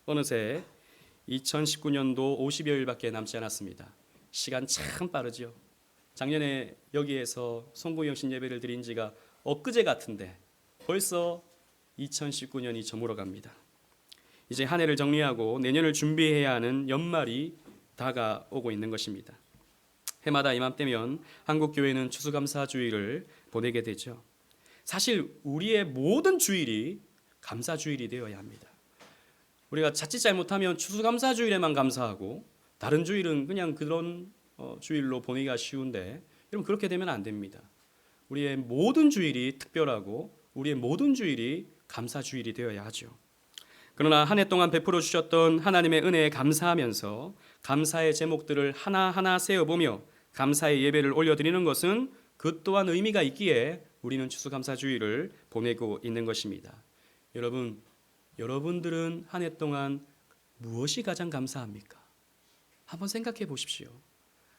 어느새 2019년도 50여일밖에 남지 않았습니다. 시간 참 빠르죠. 작년에 여기에서 송구영신 예배를 드린 지가 엊그제 같은데 벌써 2019년이 저물어 갑니다. 이제 한 해를 정리하고 내년을 준비해야 하는 연말이 다가오고 있는 것입니다. 해마다 이맘때면 한국교회는 추수감사주일을 보내게 되죠. 사실 우리의 모든 주일이 감사주일이 되어야 합니다. 우리가 자칫 잘못하면 추수감사주일에만 감사하고 다른 주일은 그냥 그런 주일로 보내기가 쉬운데 여러분 그렇게 되면 안 됩니다. 우리의 모든 주일이 특별하고 우리의 모든 주일이 감사주일이 되어야 하죠. 그러나 한 해 동안 베풀어 주셨던 하나님의 은혜에 감사하면서 감사의 제목들을 하나하나 세어보며 감사의 예배를 올려드리는 것은 그 또한 의미가 있기에 우리는 추수감사주일을 보내고 있는 것입니다. 여러분들은 한 해 동안 무엇이 가장 감사합니까? 한번 생각해 보십시오.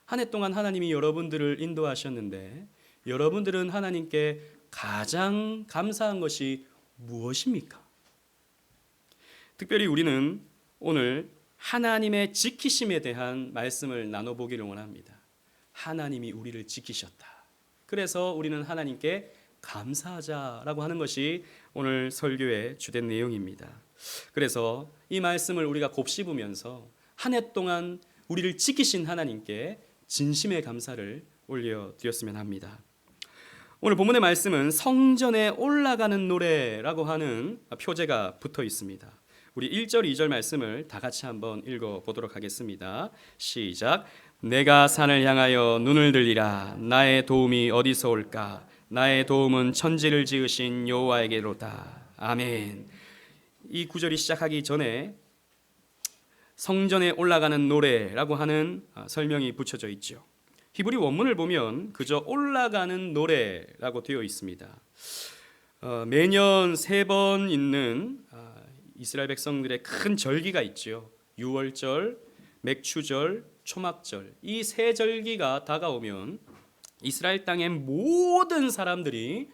한 해 동안 하나님이 여러분들을 인도하셨는데 여러분들은 하나님께 가장 감사한 것이 무엇입니까? 특별히 우리는 오늘 하나님의 지키심에 대한 말씀을 나눠보기를 원합니다. 하나님이 우리를 지키셨다. 그래서 우리는 하나님께 감사하자라고 하는 것이 오늘 설교의 주된 내용입니다. 그래서 이 말씀을 우리가 곱씹으면서 한 해 동안 우리를 지키신 하나님께 진심의 감사를 올려드렸으면 합니다. 오늘 본문의 말씀은 성전에 올라가는 노래라고 하는 표제가 붙어 있습니다. 우리 1절, 2절 말씀을 다 같이 한번 읽어보도록 하겠습니다. 시작. 내가 산을 향하여 눈을 들리라. 나의 도움이 어디서 올까? 나의 도움은 천지를 지으신 여호와에게로다. 아멘. 이 구절이 시작하기 전에 성전에 올라가는 노래라고 하는 설명이 붙여져 있죠. 히브리 원문을 보면 그저 올라가는 노래라고 되어 있습니다. 매년 3번 있는 이스라엘 백성들의 큰 절기가 있죠. 유월절, 맥추절, 초막절. 이 3절기가 다가오면 이스라엘 땅의 모든 사람들이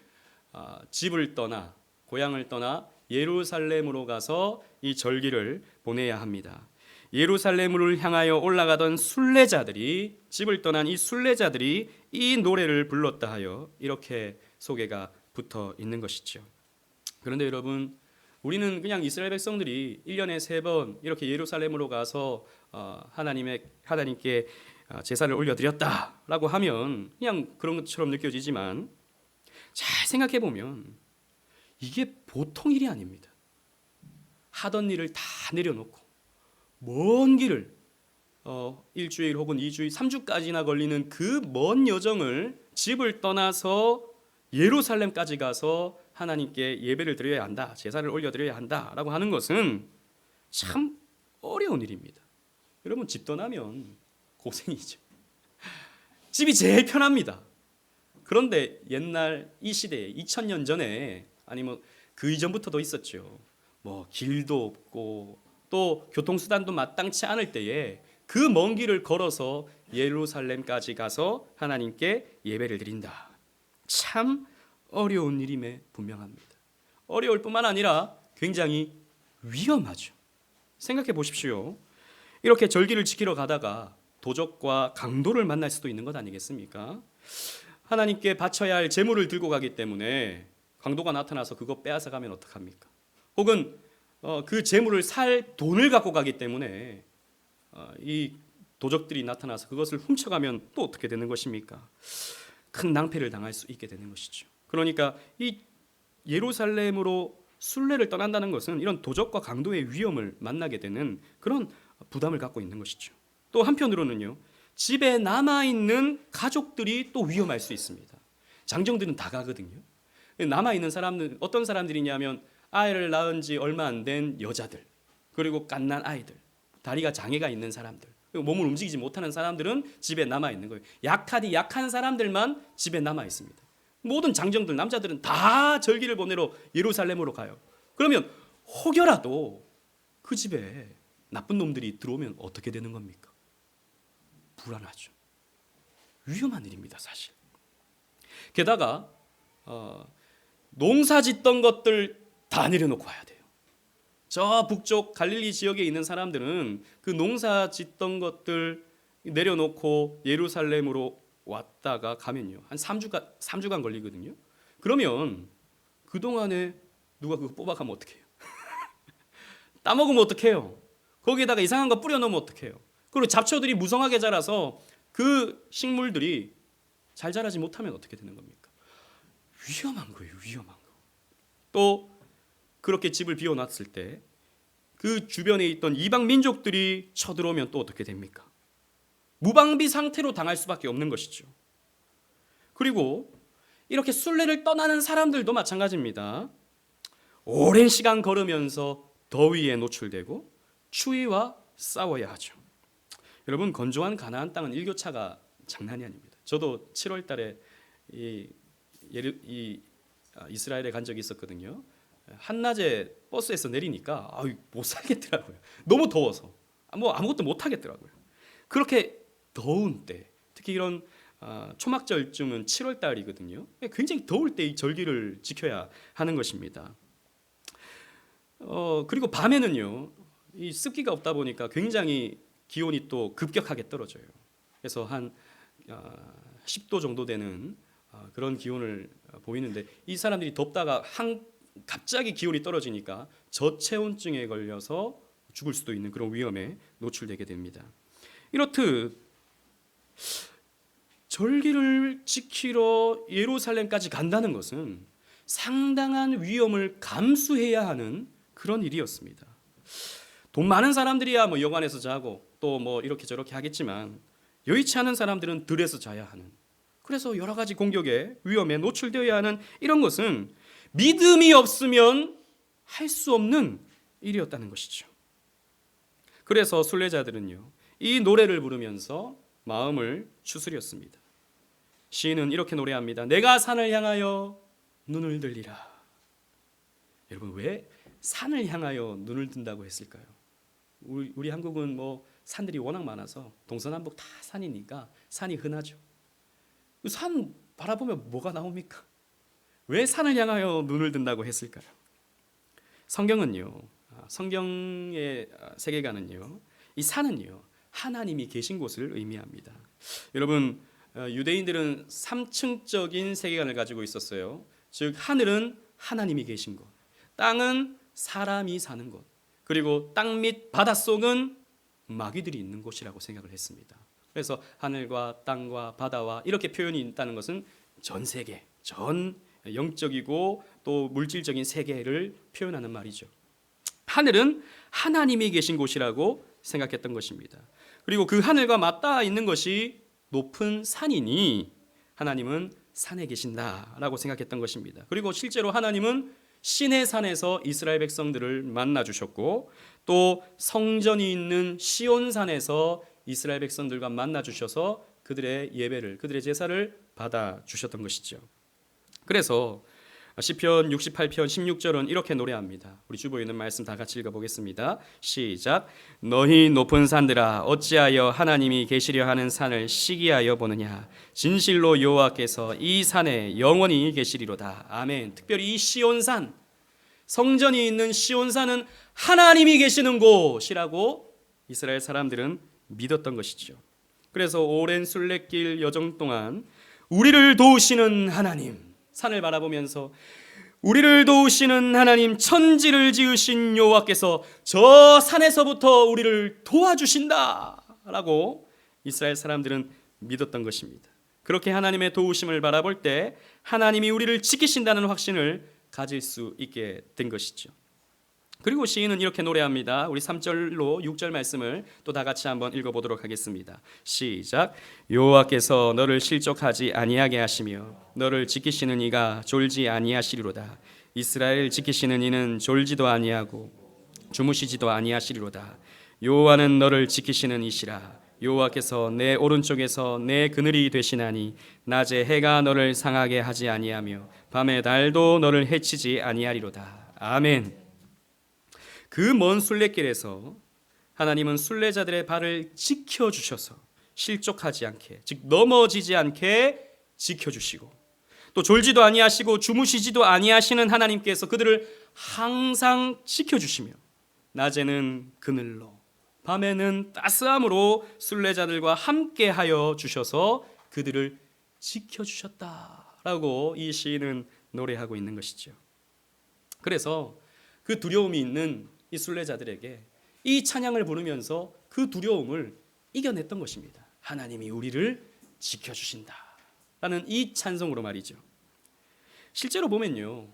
집을 떠나 고향을 떠나 예루살렘으로 가서 이 절기를 보내야 합니다. 예루살렘을 향하여 올라가던 순례자들이 집을 떠난 이 순례자들이 이 노래를 불렀다 하여 이렇게 소개가 붙어 있는 것이죠. 그런데 여러분 우리는 그냥 이스라엘 백성들이 1년에 3번 이렇게 예루살렘으로 가서 하나님께 제사를 올려드렸다라고 하면 그냥 그런 것처럼 느껴지지만 잘 생각해 보면 이게 보통 일이 아닙니다. 하던 일을 다 내려놓고 먼 길을 일주일 혹은 2주일, 3주까지나 걸리는 그 먼 여정을 집을 떠나서 예루살렘까지 가서 하나님께 예배를 드려야 한다, 제사를 올려드려야 한다라고 하는 것은 참 어려운 일입니다. 여러분 집 떠나면 고생이죠. 집이 제일 편합니다. 그런데 옛날 이 시대에 2000년 전에 아니면 그 이전부터도 있었죠. 뭐 길도 없고 또 교통수단도 마땅치 않을 때에 그 먼 길을 걸어서 예루살렘까지 가서 하나님께 예배를 드린다. 참 어려운 일임에 분명합니다. 어려울 뿐만 아니라 굉장히 위험하죠. 생각해 보십시오. 이렇게 절기를 지키러 가다가 도적과 강도를 만날 수도 있는 것 아니겠습니까? 하나님께 바쳐야 할 제물을 들고 가기 때문에 강도가 나타나서 그거 빼앗아 가면 어떡합니까? 혹은 그 제물을 살 돈을 갖고 가기 때문에 이 도적들이 나타나서 그것을 훔쳐가면 또 어떻게 되는 것입니까? 큰 낭패를 당할 수 있게 되는 것이죠. 그러니까 이 예루살렘으로 순례를 떠난다는 것은 이런 도적과 강도의 위험을 만나게 되는 그런 부담을 갖고 있는 것이죠. 또 한편으로는요, 집에 남아있는 가족들이 또 위험할 수 있습니다. 장정들은 다 가거든요. 남아있는 사람들, 어떤 사람들이냐면 아이를 낳은 지 얼마 안 된 여자들, 그리고 갓난 아이들, 다리가 장애가 있는 사람들, 그리고 몸을 움직이지 못하는 사람들은 집에 남아있는 거예요. 약한 사람들만 집에 남아있습니다. 모든 장정들, 남자들은 다 절기를 보내러 예루살렘으로 가요. 그러면 혹여라도 그 집에 나쁜 놈들이 들어오면 어떻게 되는 겁니까? 불안하죠. 위험한 일입니다, 사실. 게다가 농사 짓던 것들 다 내려놓고 와야 돼요. 저 북쪽 갈릴리 지역에 있는 사람들은 그 농사 짓던 것들 내려놓고 예루살렘으로 왔다가 가면요, 한 3주간 걸리거든요. 그러면 그동안에 누가 그거 뽑아가면 어떡해요? 따먹으면 어떡해요? 거기에다가 이상한 거 뿌려놓으면 어떡해요? 그리고 잡초들이 무성하게 자라서 그 식물들이 잘 자라지 못하면 어떻게 되는 겁니까? 위험한 거예요, 위험한 거. 또 그렇게 집을 비워놨을 때 그 주변에 있던 이방 민족들이 쳐들어오면 또 어떻게 됩니까? 무방비 상태로 당할 수밖에 없는 것이죠. 그리고 이렇게 순례를 떠나는 사람들도 마찬가지입니다. 오랜 시간 걸으면서 더위에 노출되고 추위와 싸워야 하죠. 여러분, 건조한 가나안 땅은 일교차가 장난이 아닙니다. 저도 7월 달에 이스라엘에 간 적이 있었거든요. 한낮에 버스에서 내리니까 못 살겠더라고요. 너무 더워서 아무것도 못 하겠더라고요. 그렇게 더운 때, 특히 이런 초막절쯤은 7월 달이거든요. 굉장히 더울 때 이 절기를 지켜야 하는 것입니다. 그리고 밤에는요, 이 습기가 없다 보니까 굉장히 기온이 또 급격하게 떨어져요. 그래서 한 10도 정도 되는 그런 기온을 보이는데, 이 사람들이 덥다가 갑자기 기온이 떨어지니까 저체온증에 걸려서 죽을 수도 있는 그런 위험에 노출되게 됩니다. 이렇듯 절기를 지키러 예루살렘까지 간다는 것은 상당한 위험을 감수해야 하는 그런 일이었습니다. 돈 많은 사람들이야 뭐 여관에서 자고 또 뭐 이렇게 저렇게 하겠지만, 여의치 않은 사람들은 들에서 자야 하는, 그래서 여러 가지 공격에 위험에 노출되어야 하는 이런 것은 믿음이 없으면 할 수 없는 일이었다는 것이죠. 그래서 순례자들은요, 이 노래를 부르면서 마음을 추스렸습니다. 시인은 이렇게 노래합니다. 내가 산을 향하여 눈을 들리라. 여러분, 왜 산을 향하여 눈을 든다고 했을까요? 우리 한국은 뭐 산들이 워낙 많아서 동서남북 다 산이니까 산이 흔하죠. 산 바라보면 뭐가 나옵니까? 왜 산을 향하여 눈을 든다고 했을까요? 성경은요, 성경의 세계관은요, 이 산은요, 하나님이 계신 곳을 의미합니다. 여러분, 유대인들은 3층적인 세계관을 가지고 있었어요. 즉, 하늘은 하나님이 계신 곳, 땅은 사람이 사는 곳, 그리고 땅 밑 바닷속은 마귀들이 있는 곳이라고 생각을 했습니다. 그래서 하늘과 땅과 바다와 이렇게 표현이 있다는 것은 전 세계, 전 영적이고 또 물질적인 세계를 표현하는 말이죠. 하늘은 하나님이 계신 곳이라고 생각했던 것입니다. 그리고 그 하늘과 맞닿아 있는 것이 높은 산이니 하나님은 산에 계신다라고 생각했던 것입니다. 그리고 실제로 하나님은 시내 산에서 이스라엘 백성들을 만나 주셨고, 또 성전이 있는 시온산에서 이스라엘 백성들과 만나 주셔서 그들의 예배를, 그들의 제사를 받아 주셨던 것이죠. 그래서 시편 68편 16절은 이렇게 노래합니다. 우리 주보에 있는 말씀 다 같이 읽어보겠습니다. 시작. 너희 높은 산들아, 어찌하여 하나님이 계시려 하는 산을 시기하여 보느냐. 진실로 여호와께서 이 산에 영원히 계시리로다. 아멘. 특별히 이 시온산, 성전이 있는 시온산은 하나님이 계시는 곳이라고 이스라엘 사람들은 믿었던 것이죠. 그래서 오랜 순례길 여정 동안 우리를 도우시는 하나님, 산을 바라보면서 우리를 도우시는 하나님, 천지를 지으신 여호와께서 저 산에서부터 우리를 도와주신다라고 이스라엘 사람들은 믿었던 것입니다. 그렇게 하나님의 도우심을 바라볼 때 하나님이 우리를 지키신다는 확신을 가질 수 있게 된 것이죠. 그리고 시인은 이렇게 노래합니다. 우리 3절로 6절 말씀을 또 다 같이 한번 읽어보도록 하겠습니다. 시작. 여호와께서 너를 실족하지 아니하게 하시며 너를 지키시는 이가 졸지 아니하시리로다. 이스라엘 지키시는 이는 졸지도 아니하고 주무시지도 아니하시리로다. 여호와는 너를 지키시는 이시라. 여호와께서 내 오른쪽에서 내 그늘이 되시나니 낮에 해가 너를 상하게 하지 아니하며 밤에 달도 너를 해치지 아니하리로다. 아멘. 그 먼 순례길에서 하나님은 순례자들의 발을 지켜주셔서 실족하지 않게, 즉 넘어지지 않게 지켜주시고, 또 졸지도 아니하시고 주무시지도 아니하시는 하나님께서 그들을 항상 지켜주시며 낮에는 그늘로 밤에는 따스함으로 순례자들과 함께하여 주셔서 그들을 지켜주셨다라고 이 시인은 노래하고 있는 것이죠. 그래서 그 두려움이 있는 이 순례자들에게 이 찬양을 부르면서 그 두려움을 이겨냈던 것입니다. 하나님이 우리를 지켜주신다라는 이 찬송으로 말이죠. 실제로 보면요,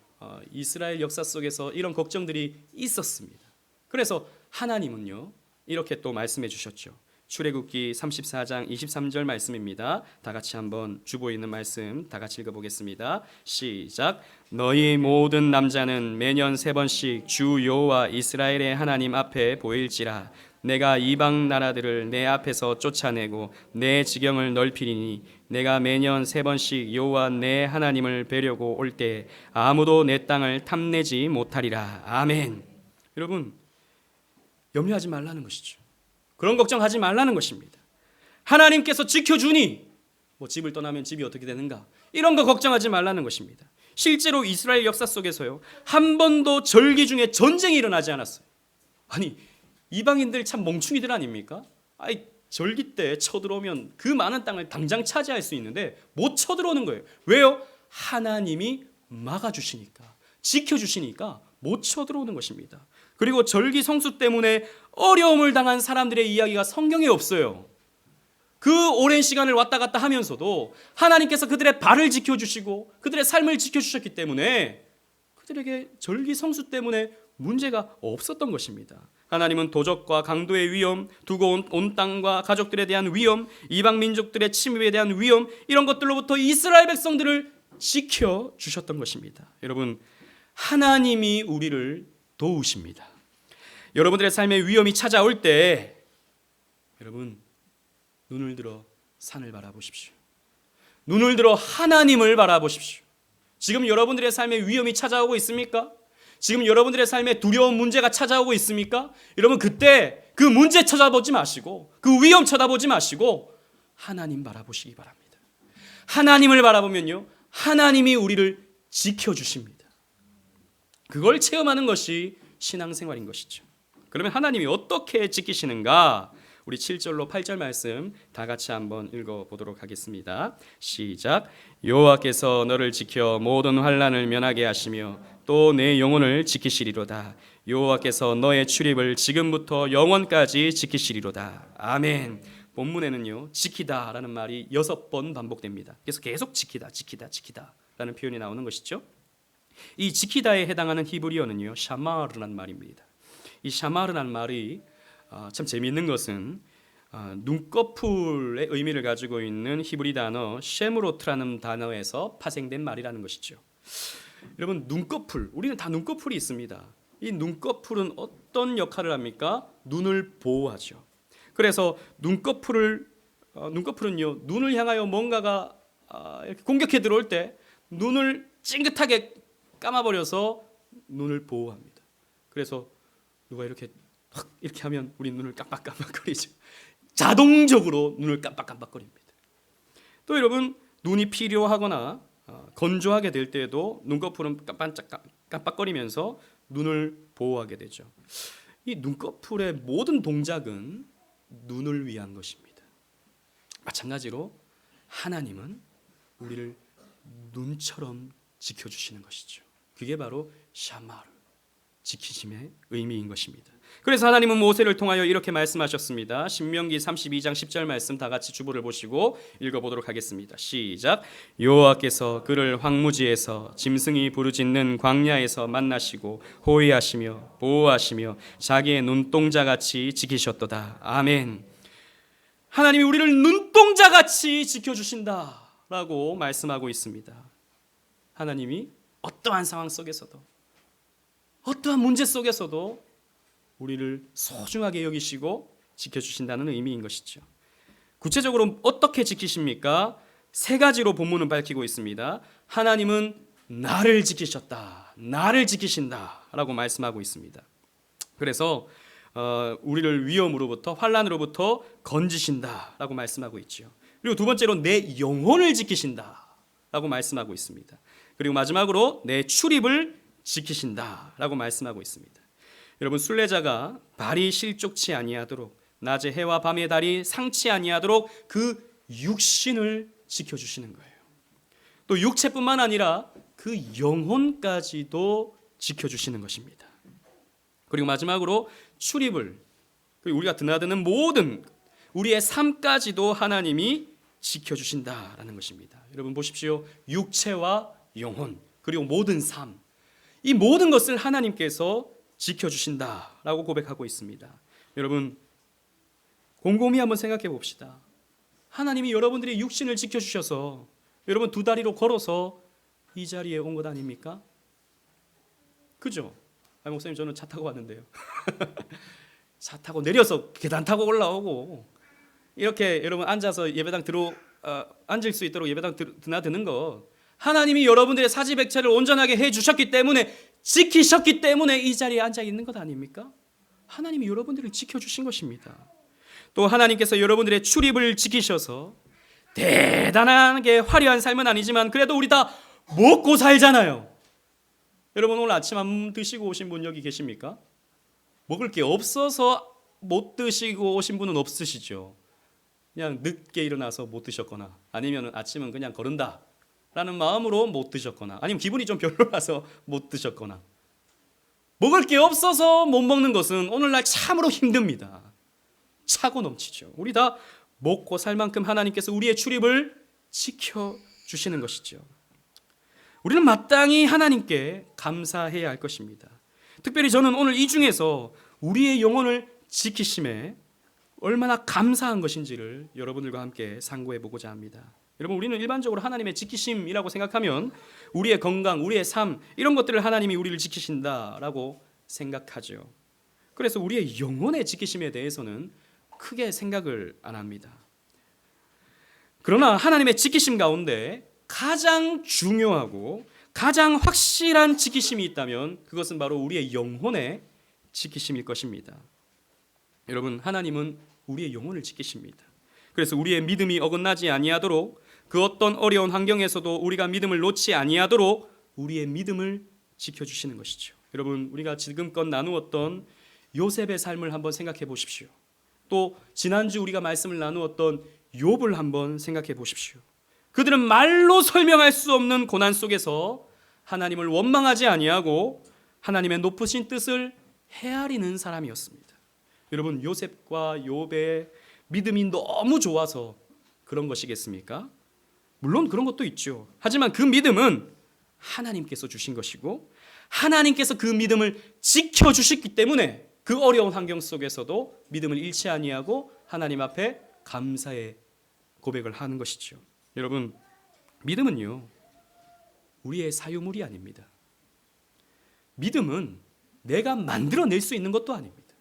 이스라엘 역사 속에서 이런 걱정들이 있었습니다. 그래서 하나님은요 이렇게 또 말씀해 주셨죠. 출애굽기 34장 23절 말씀입니다. 다 같이 한번 주보에 있는 말씀 다 같이 읽어보겠습니다. 시작. 너희 모든 남자는 매년 3번씩 주 여호와 이스라엘의 하나님 앞에 보일지라. 내가 이방 나라들을 내 앞에서 쫓아내고 내 지경을 넓히리니 내가 매년 3번씩 여호와 내 하나님을 뵈려고 올 때 아무도 내 땅을 탐내지 못하리라. 아멘. 여러분, 염려하지 말라는 것이죠. 그런 걱정하지 말라는 것입니다. 하나님께서 지켜주니 집을 떠나면 집이 어떻게 되는가, 이런 거 걱정하지 말라는 것입니다. 실제로 이스라엘 역사 속에서요 한 번도 절기 중에 전쟁이 일어나지 않았어요. 아니, 이방인들 참 멍충이들 아닙니까? 절기 때 쳐들어오면 그 많은 땅을 당장 차지할 수 있는데 못 쳐들어오는 거예요. 왜요? 하나님이 막아주시니까, 지켜주시니까 못 쳐들어오는 것입니다. 그리고 절기 성수 때문에 어려움을 당한 사람들의 이야기가 성경에 없어요. 그 오랜 시간을 왔다 갔다 하면서도 하나님께서 그들의 발을 지켜주시고 그들의 삶을 지켜주셨기 때문에 그들에게 절기 성수 때문에 문제가 없었던 것입니다. 하나님은 도적과 강도의 위험, 두고 온 땅과 가족들에 대한 위험, 이방 민족들의 침입에 대한 위험, 이런 것들로부터 이스라엘 백성들을 지켜주셨던 것입니다. 여러분, 하나님이 우리를 도우십니다. 여러분들의 삶에 위험이 찾아올 때 여러분, 눈을 들어 산을 바라보십시오. 눈을 들어 하나님을 바라보십시오. 지금 여러분들의 삶에 위험이 찾아오고 있습니까? 지금 여러분들의 삶에 두려운 문제가 찾아오고 있습니까? 여러분, 그때 그 문제 쳐다보지 마시고 그 위험 쳐다보지 마시고 하나님 바라보시기 바랍니다. 하나님을 바라보면요 하나님이 우리를 지켜주십니다. 그걸 체험하는 것이 신앙생활인 것이죠. 그러면 하나님이 어떻게 지키시는가? 우리 7절로 8절 말씀 다 같이 한번 읽어보도록 하겠습니다. 시작. 여호와께서 너를 지켜 모든 환난을 면하게 하시며 또 내 영혼을 지키시리로다. 여호와께서 너의 출입을 지금부터 영원까지 지키시리로다. 아멘. 본문에는요 지키다라는 말이 6번 반복됩니다. 그래서 계속 지키다 라는 표현이 나오는 것이죠. 이 지키다에 해당하는 히브리어는요 샤마르라는 말입니다. 이 샤마르라는 말이 참 재미있는 것은 눈꺼풀의 의미를 가지고 있는 히브리 단어 쉐므로트라는 단어에서 파생된 말이라는 것이죠. 여러분, 눈꺼풀, 우리는 다 눈꺼풀이 있습니다. 이 눈꺼풀은 어떤 역할을 합니까? 눈을 보호하죠. 그래서 눈꺼풀은요 눈을 향하여 뭔가가 이렇게 공격해 들어올 때 눈을 찡긋하게 감아버려서 눈을 보호합니다. 그래서 누가 이렇게 하면 우리 눈을 깜빡깜빡거리죠. 자동적으로 눈을 깜빡깜빡거립니다. 또 여러분, 눈이 필요하거나 건조하게 될 때에도 눈꺼풀은 깜빡거리면서 눈을 보호하게 되죠. 이 눈꺼풀의 모든 동작은 눈을 위한 것입니다. 마찬가지로 하나님은 우리를 눈처럼 지켜주시는 것이죠. 그게 바로 샤마르, 지키심의 의미인 것입니다. 그래서 하나님은 모세를 통하여 이렇게 말씀하셨습니다. 신명기 32장 10절 말씀 다 같이 주보를 보시고 읽어보도록 하겠습니다. 시작. 여호와께서 그를 황무지에서 짐승이 부르짖는 광야에서 만나시고 호위하시며 보호하시며 자기의 눈동자같이 지키셨도다. 아멘. 하나님이 우리를 눈동자같이 지켜주신다라고 말씀하고 있습니다. 하나님이 어떠한 상황 속에서도 어떠한 문제 속에서도 우리를 소중하게 여기시고 지켜주신다는 의미인 것이죠. 구체적으로 어떻게 지키십니까? 3가지로 본문은 밝히고 있습니다. 하나님은 나를 지키셨다, 나를 지키신다 라고 말씀하고 있습니다. 그래서 우리를 위험으로부터, 환난으로부터 건지신다 라고 말씀하고 있죠. 그리고 두 번째로 내 영혼을 지키신다 라고 말씀하고 있습니다. 그리고 마지막으로 내 출입을 지키신다 라고 말씀하고 있습니다. 여러분, 순례자가 발이 실족치 아니하도록, 낮에 해와 밤의 달이 상치 아니하도록 그 육신을 지켜주시는 거예요. 또 육체뿐만 아니라 그 영혼까지도 지켜주시는 것입니다. 그리고 마지막으로 출입을, 그리고 우리가 드나드는 모든 우리의 삶까지도 하나님이 지켜주신다라는 것입니다. 여러분 보십시오. 육체와 영혼, 그리고 모든 삶, 이 모든 것을 하나님께서 지켜주신다라고 고백하고 있습니다. 여러분, 곰곰이 한번 생각해 봅시다. 하나님이 여러분들의 육신을 지켜주셔서 여러분 두 다리로 걸어서 이 자리에 온 것 아닙니까? 그죠? 목사님, 저는 차 타고 왔는데요. 차 타고 내려서 계단 타고 올라오고, 이렇게 여러분 앉아서 예배당 앉을 수 있도록 예배당 드나드는 거, 하나님이 여러분들의 사지백체를 온전하게 해주셨기 때문에, 지키셨기 때문에 이 자리에 앉아 있는 것 아닙니까? 하나님이 여러분들을 지켜주신 것입니다. 또 하나님께서 여러분들의 출입을 지키셔서 대단하게 화려한 삶은 아니지만 그래도 우리 다 먹고 살잖아요. 여러분, 오늘 아침 안 드시고 오신 분 여기 계십니까? 먹을 게 없어서 못 드시고 오신 분은 없으시죠? 그냥 늦게 일어나서 못 드셨거나, 아니면 아침은 그냥 거른다 라는 마음으로 못 드셨거나, 아니면 기분이 좀 별로라서 못 드셨거나, 먹을 게 없어서 못 먹는 것은 오늘날 참으로 힘듭니다. 차고 넘치죠. 우리 다 먹고 살 만큼 하나님께서 우리의 출입을 지켜주시는 것이죠. 우리는 마땅히 하나님께 감사해야 할 것입니다. 특별히 저는 오늘 이 중에서 우리의 영혼을 지키심에 얼마나 감사한 것인지를 여러분들과 함께 상고해 보고자 합니다. 여러분, 우리는 일반적으로 하나님의 지키심이라고 생각하면 우리의 건강, 우리의 삶, 이런 것들을 하나님이 우리를 지키신다라고 생각하죠. 그래서 우리의 영혼의 지키심에 대해서는 크게 생각을 안 합니다. 그러나 하나님의 지키심 가운데 가장 중요하고 가장 확실한 지키심이 있다면 그것은 바로 우리의 영혼의 지키심일 것입니다. 여러분, 하나님은 우리의 영혼을 지키십니다. 그래서 우리의 믿음이 어긋나지 아니하도록, 그 어떤 어려운 환경에서도 우리가 믿음을 놓지 아니하도록 우리의 믿음을 지켜주시는 것이죠. 여러분, 우리가 지금껏 나누었던 요셉의 삶을 한번 생각해 보십시오. 또 지난주 우리가 말씀을 나누었던 욥을 한번 생각해 보십시오. 그들은 말로 설명할 수 없는 고난 속에서 하나님을 원망하지 아니하고 하나님의 높으신 뜻을 헤아리는 사람이었습니다. 여러분, 요셉과 욥의 믿음이 너무 좋아서 그런 것이겠습니까? 물론 그런 것도 있죠. 하지만 그 믿음은 하나님께서 주신 것이고 하나님께서 그 믿음을 지켜주셨기 때문에 그 어려운 환경 속에서도 믿음을 잃지 아니하고 하나님 앞에 감사의 고백을 하는 것이죠. 여러분, 믿음은요, 우리의 사유물이 아닙니다. 믿음은 내가 만들어낼 수 있는 것도 아닙니다.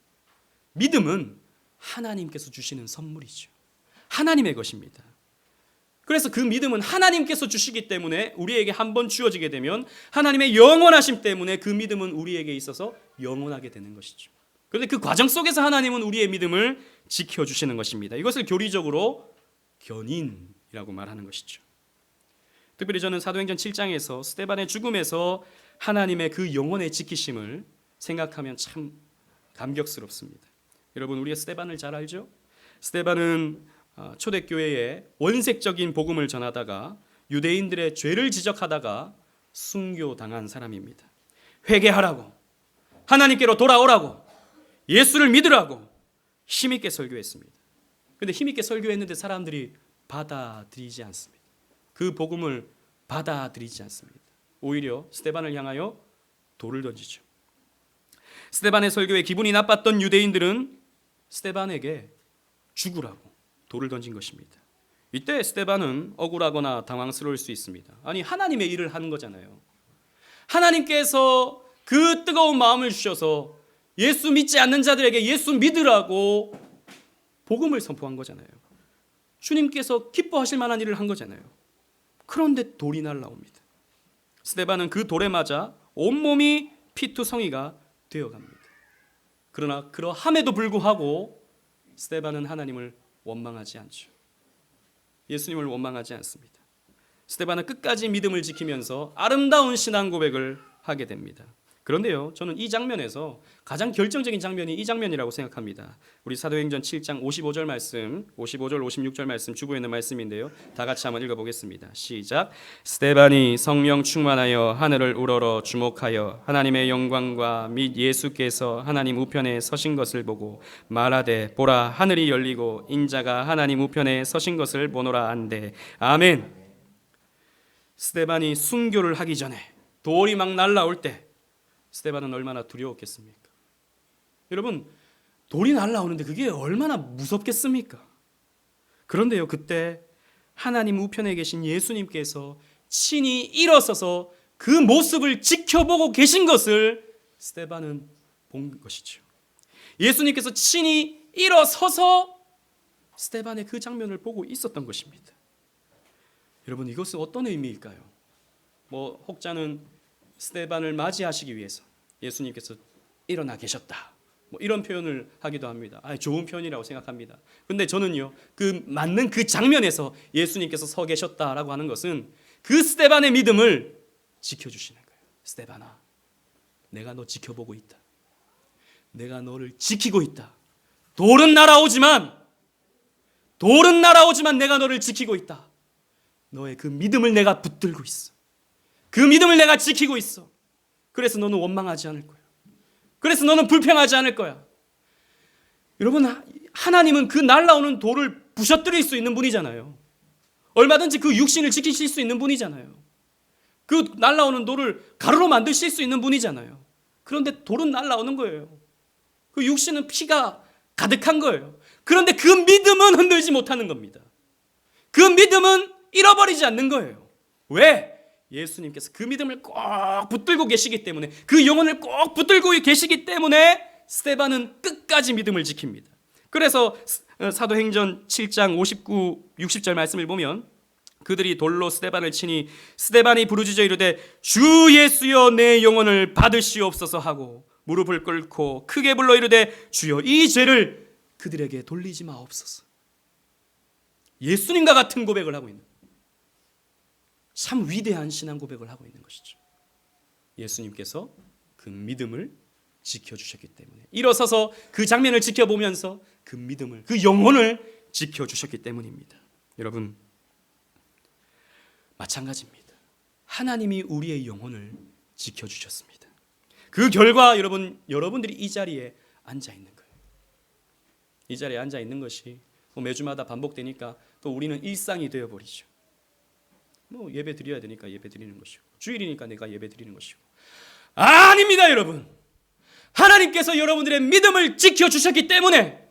믿음은 하나님께서 주시는 선물이죠. 하나님의 것입니다. 그래서 그 믿음은 하나님께서 주시기 때문에 우리에게 한번 주어지게 되면 하나님의 영원하심 때문에 그 믿음은 우리에게 있어서 영원하게 되는 것이죠. 그런데 그 과정 속에서 하나님은 우리의 믿음을 지켜주시는 것입니다. 이것을 교리적으로 견인이라고 말하는 것이죠. 특별히 저는 사도행전 7장에서 스데반의 죽음에서 하나님의 그 영혼의 지키심을 생각하면 참 감격스럽습니다. 여러분, 우리가 스데반을 잘 알죠? 스데반은 초대교회에 원색적인 복음을 전하다가 유대인들의 죄를 지적하다가 순교당한 사람입니다. 회개하라고, 하나님께로 돌아오라고, 예수를 믿으라고 힘있게 설교했습니다. 그런데 힘있게 설교했는데 사람들이 받아들이지 않습니다. 그 복음을 받아들이지 않습니다. 오히려 스데반을 향하여 돌을 던지죠. 스데반의 설교에 기분이 나빴던 유대인들은 스데반에게 죽으라고 돌을 던진 것입니다. 이때 스데반은 억울하거나 당황스러울 수 있습니다. 아니, 하나님의 일을 하는 거잖아요. 하나님께서 그 뜨거운 마음을 주셔서 예수 믿지 않는 자들에게 예수 믿으라고 복음을 선포한 거잖아요. 주님께서 기뻐하실 만한 일을 한 거잖아요. 그런데 돌이 날라옵니다. 스데반은 그 돌에 맞아 온몸이 피투성이가 되어갑니다. 그러나 그러함에도 불구하고 스데반은 하나님을 원망하지 않죠. 예수님을 원망하지 않습니다. 스데반은 끝까지 믿음을 지키면서 아름다운 신앙 고백을 하게 됩니다. 그런데요, 저는 이 장면에서 가장 결정적인 장면이 이 장면이라고 생각합니다. 우리 사도행전 7장 55절 말씀, 55절 56절 말씀 주보에 있는 말씀인데요, 다 같이 한번 읽어보겠습니다. 시작. 스데반이 성령 충만하여 하늘을 우러러 주목하여 하나님의 영광과 및 예수께서 하나님 우편에 서신 것을 보고 말하되 보라 하늘이 열리고 인자가 하나님 우편에 서신 것을 보노라 한대. 아멘. 스데반이 순교를 하기 전에 돌이 막 날라올 때 스데반은 얼마나 두려웠겠습니까? 여러분, 돌이 날라오는데 그게 얼마나 무섭겠습니까? 그런데요, 그때 하나님 우편에 계신 예수님께서 친히 일어서서 그 모습을 지켜보고 계신 것을 스데반은 본 것이죠. 예수님께서 친히 일어서서 스데반의 그 장면을 보고 있었던 것입니다. 여러분, 이것은 어떤 의미일까요? 혹자는 스데반을 맞이하시기 위해서 예수님께서 일어나 계셨다, 이런 표현을 하기도 합니다. 좋은 표현이라고 생각합니다. 근데 저는요, 맞는 그 장면에서 예수님께서 서 계셨다라고 하는 것은 그 스데반의 믿음을 지켜주시는 거예요. 스데반아, 내가 너 지켜보고 있다. 내가 너를 지키고 있다. 돌은 날아오지만 내가 너를 지키고 있다. 너의 그 믿음을 내가 붙들고 있어. 그 믿음을 내가 지키고 있어. 그래서 너는 원망하지 않을 거야. 그래서 너는 불평하지 않을 거야. 여러분, 하나님은 그 날아오는 돌을 부셔뜨릴 수 있는 분이잖아요. 얼마든지 그 육신을 지키실 수 있는 분이잖아요. 그 날아오는 돌을 가루로 만드실 수 있는 분이잖아요. 그런데 돌은 날아오는 거예요. 그 육신은 피가 가득한 거예요. 그런데 그 믿음은 흔들지 못하는 겁니다. 그 믿음은 잃어버리지 않는 거예요. 왜? 예수님께서 그 믿음을 꼭 붙들고 계시기 때문에, 그 영혼을 꼭 붙들고 계시기 때문에 스데반은 끝까지 믿음을 지킵니다. 그래서 사도행전 7장 59, 60절 말씀을 보면 그들이 돌로 스데반을 치니 스데반이 부르짖어 이르되 주 예수여 내 영혼을 받으시옵소서 하고 무릎을 꿇고 크게 불러 이르되 주여 이 죄를 그들에게 돌리지 마옵소서. 예수님과 같은 고백을 하고 있는, 참 위대한 신앙 고백을 하고 있는 것이죠. 예수님께서 그 믿음을 지켜주셨기 때문에, 일어서서 그 장면을 지켜보면서 그 믿음을, 그 영혼을 지켜주셨기 때문입니다. 여러분, 마찬가지입니다. 하나님이 우리의 영혼을 지켜주셨습니다. 그 결과 여러분들이 이 자리에 앉아 있는 거예요. 이 자리에 앉아 있는 것이 매주마다 반복되니까 또 우리는 일상이 되어버리죠. 예배 드려야 되니까 예배 드리는 것이고, 주일이니까 내가 예배 드리는 것이고. 아닙니다, 여러분. 하나님께서 여러분들의 믿음을 지켜주셨기 때문에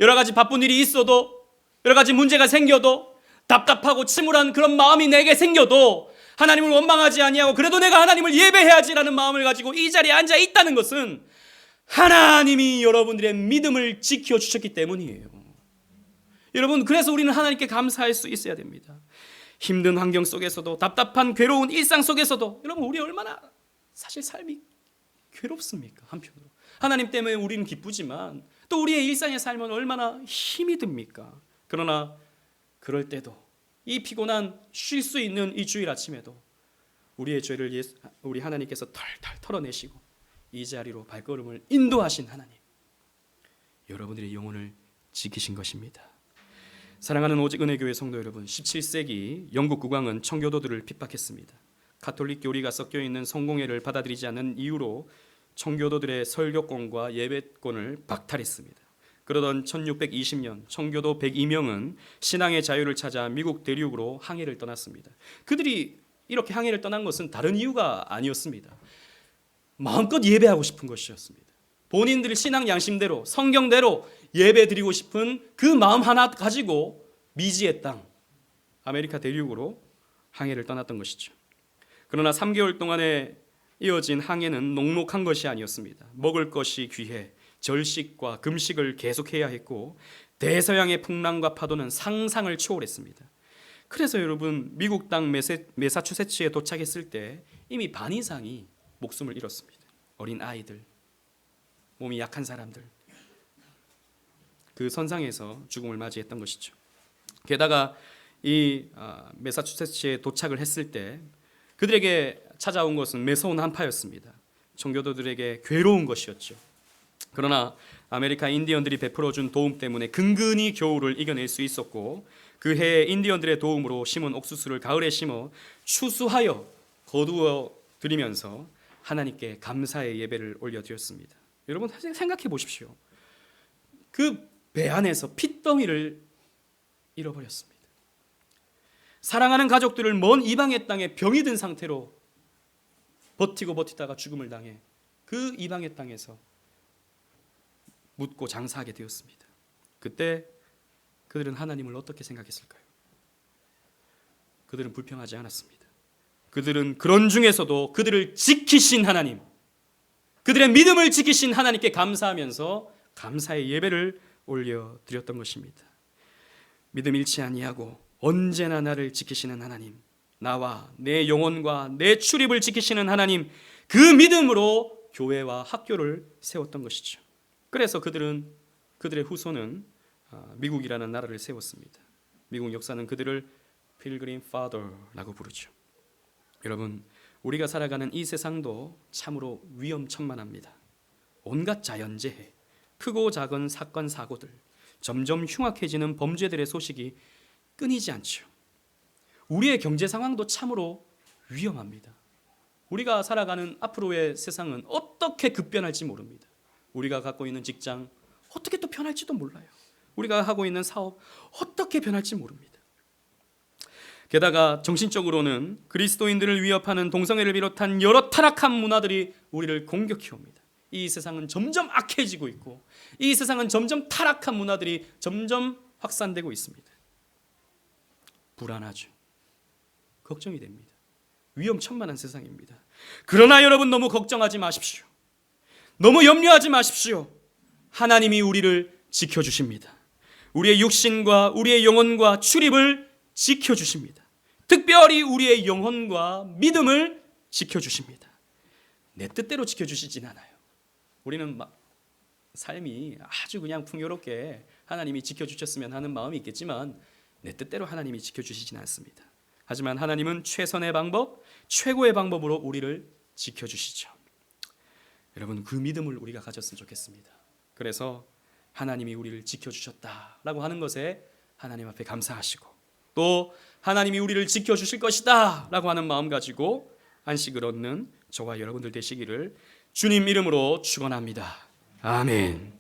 여러 가지 바쁜 일이 있어도, 여러 가지 문제가 생겨도, 답답하고 침울한 그런 마음이 내게 생겨도 하나님을 원망하지 아니하고 그래도 내가 하나님을 예배해야지라는 마음을 가지고 이 자리에 앉아 있다는 것은 하나님이 여러분들의 믿음을 지켜주셨기 때문이에요. 여러분, 그래서 우리는 하나님께 감사할 수 있어야 됩니다. 힘든 환경 속에서도, 답답한 괴로운 일상 속에서도, 여러분, 우리 얼마나 사실 삶이 괴롭습니까? 한편으로 하나님 때문에 우리는 기쁘지만 또 우리의 일상의 삶은 얼마나 힘이 듭니까? 그러나 그럴 때도, 이 피곤한 쉴 수 있는 이 주일 아침에도 우리의 죄를 우리 하나님께서 털털 털어내시고 이 자리로 발걸음을 인도하신 하나님, 여러분들의 영혼을 지키신 것입니다. 사랑하는 오직 은혜교회 성도 여러분, 17세기 영국 국왕은 청교도들을 핍박했습니다. 가톨릭 교리가 섞여 있는 성공회를 받아들이지 않는 이유로 청교도들의 설교권과 예배권을 박탈했습니다. 그러던 1620년 청교도 102명은 신앙의 자유를 찾아 미국 대륙으로 항해를 떠났습니다. 그들이 이렇게 항해를 떠난 것은 다른 이유가 아니었습니다. 마음껏 예배하고 싶은 것이었습니다. 본인들의 신앙 양심대로, 성경대로 예배드리고 싶은 그 마음 하나 가지고 미지의 땅, 아메리카 대륙으로 항해를 떠났던 것이죠. 그러나 3개월 동안에 이어진 항해는 녹록한 것이 아니었습니다. 먹을 것이 귀해 절식과 금식을 계속해야 했고 대서양의 풍랑과 파도는 상상을 초월했습니다. 그래서 여러분, 미국 땅 매사추세츠에 도착했을 때 이미 반 이상이 목숨을 잃었습니다. 어린 아이들, 몸이 약한 사람들, 그 선상에서 죽음을 맞이했던 것이죠. 게다가 이 매사추세츠에 도착을 했을 때 그들에게 찾아온 것은 매서운 한파였습니다. 청교도들에게 괴로운 것이었죠. 그러나 아메리카 인디언들이 베풀어준 도움 때문에 근근히 겨울을 이겨낼 수 있었고, 그 해에 인디언들의 도움으로 심은 옥수수를 가을에 심어 추수하여 거두어 드리면서 하나님께 감사의 예배를 올려드렸습니다. 여러분 생각해 보십시오. 그 배 안에서 핏덩이를 잃어버렸습니다. 사랑하는 가족들을 먼 이방의 땅에 병이 든 상태로 버티다가 죽음을 당해 그 이방의 땅에서 묻고 장사하게 되었습니다. 그때 그들은 하나님을 어떻게 생각했을까요? 그들은 불평하지 않았습니다. 그들은 그런 중에서도 그들을 지키신 하나님, 그들의 믿음을 지키신 하나님께 감사하면서 감사의 예배를 올려드렸던 것입니다. 믿음 잃지 아니하고 언제나 나를 지키시는 하나님, 나와 내 영혼과 내 출입을 지키시는 하나님, 그 믿음으로 교회와 학교를 세웠던 것이죠. 그래서 그들의 후손은 미국이라는 나라를 세웠습니다. 미국 역사는 그들을 필그림 파더라고 부르죠. 여러분, 우리가 살아가는 이 세상도 참으로 위험천만합니다. 온갖 자연재해, 크고 작은 사건 사고들, 점점 흉악해지는 범죄들의 소식이 끊이지 않죠. 우리의 경제 상황도 참으로 위험합니다. 우리가 살아가는 앞으로의 세상은 어떻게 급변할지 모릅니다. 우리가 갖고 있는 직장 어떻게 또 변할지도 몰라요. 우리가 하고 있는 사업 어떻게 변할지 모릅니다. 게다가 정신적으로는 그리스도인들을 위협하는 동성애를 비롯한 여러 타락한 문화들이 우리를 공격해 옵니다. 이 세상은 점점 악해지고 있고, 이 세상은 점점 타락한 문화들이 점점 확산되고 있습니다. 불안하죠. 걱정이 됩니다. 위험천만한 세상입니다. 그러나 여러분 너무 걱정하지 마십시오. 너무 염려하지 마십시오. 하나님이 우리를 지켜주십니다. 우리의 육신과 우리의 영혼과 출입을 지켜주십니다. 특별히 우리의 영혼과 믿음을 지켜주십니다. 내 뜻대로 지켜주시진 않아요. 우리는 삶이 아주 그냥 풍요롭게 하나님이 지켜주셨으면 하는 마음이 있겠지만 내 뜻대로 하나님이 지켜주시진 않습니다. 하지만 하나님은 최선의 방법, 최고의 방법으로 우리를 지켜주시죠. 여러분, 그 믿음을 우리가 가졌으면 좋겠습니다. 그래서 하나님이 우리를 지켜주셨다라고 하는 것에 하나님 앞에 감사하시고, 또 하나님이 우리를 지켜주실 것이다 라고 하는 마음 가지고 안식을 얻는 저와 여러분들 되시기를 주님 이름으로 축원합니다. 아멘.